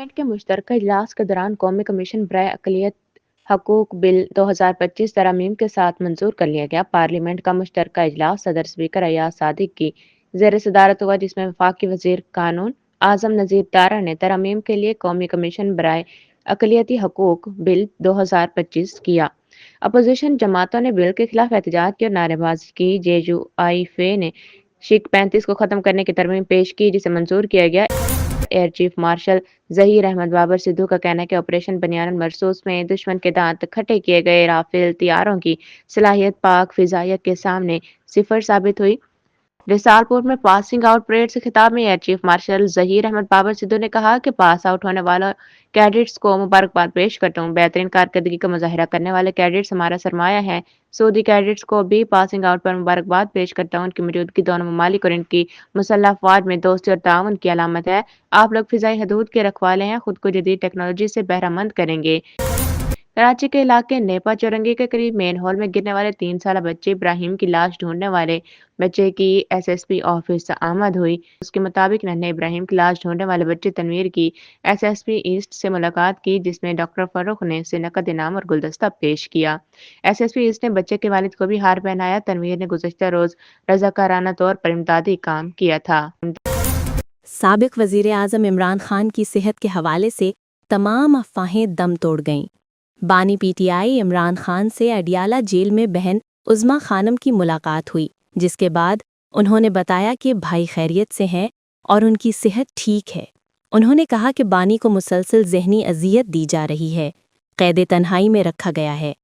Parliament के मुश्तरका इजलास के दौरान कौमी कमीशन बराए अक़लियत हकूक़ बिल 2025 तरमीम के साथ मंजूर कर लिया गया। पार्लियामेंट का मुश्तरका इजलास सदर स्पीकर अयाज सादिक की ज़ेर सदारत हुआ, जिसमें वफाकी वज़ीर कानून आज़म नज़ीर तारा ने तरमीम के लिए कौमी कमीशन बराए अक़लियती हकूक़ बिल 2025 किया। अपोजिशन जमातों ने बिल के खिलाफ एहतजाज की और नारेबाजी की। JUIF ने शिक 35 को ख़त्म करने की तरमीम पेश की, जिसे मंजूर किया गया। Air chief marshal Zaheer Ahmed Babar Sidhu का कहना है कि ऑपरेशन बनियान मरसूस में दुश्मन के दांत खट्टे किए गए राफेल तैयारों की सलाहियत पाक फिजाइयत के सामने सिफर साबित हुई। रिसालपुर में पासिंग आउट परेड से खिताब में air chief marshal Zaheer Ahmed Babar Sidhu ने कहा कि पास आउट होने वाले कैडेट्स को मुबारकबाद पेश करता हूँ। बेहतरीन कारकर्दगी का मुजाहिरा करने वाले कैडेट्स हमारा सरमाया है। सऊदी कैडेट्स को भी पासिंग आउट पर मुबारकबाद पेश करता हूँ। उनकी मौजूदगी दोनों ममालिक और इनकी मुसल्लह अफवाज में दोस्ती और ताउन की अलामत है। आप लोग फिजाई हदूद के रखवाले हैं, खुद को जदीद टेक्नोलॉजी से बहरामंद करेंगे। कराची के इलाके नेपा चौरंगी के करीब मेन हॉल में गिरने वाले 3 साला बच्चे इब्राहिम की लाश ढूंढने वाले बच्चे की SSP ऑफिस आमद हुई। उसके मुताबिक नन्हे इब्राहिम की लाश ढूंढने वाले बच्चे तनवीर की SSP ईस्ट से मुलाकात की, जिसमें डॉक्टर फर्रुख ने उसे नकद इनाम और गुलदस्ता पेश किया। SSP ईस्ट ने बच्चे के वालिद को भी हार पहनाया। तनवीर ने गुज़श्ता रोज रज़ाकाराना तौर पर इमदादी काम किया था। साबिक वज़ीर आज़म इमरान खान की सेहत के हवाले से तमाम अफवाहें दम तोड़ गईं। बानी PTI इमरान खान से अडियाला जेल में बहन उज़्मा खानम की मुलाकात हुई, जिसके बाद उन्होंने बताया कि भाई खैरियत से हैं और उनकी सेहत ठीक है। उन्होंने कहा कि बानी को मुसलसल ज़हनी अजियत दी जा रही है, क़ैद तन्हाई में रखा गया है।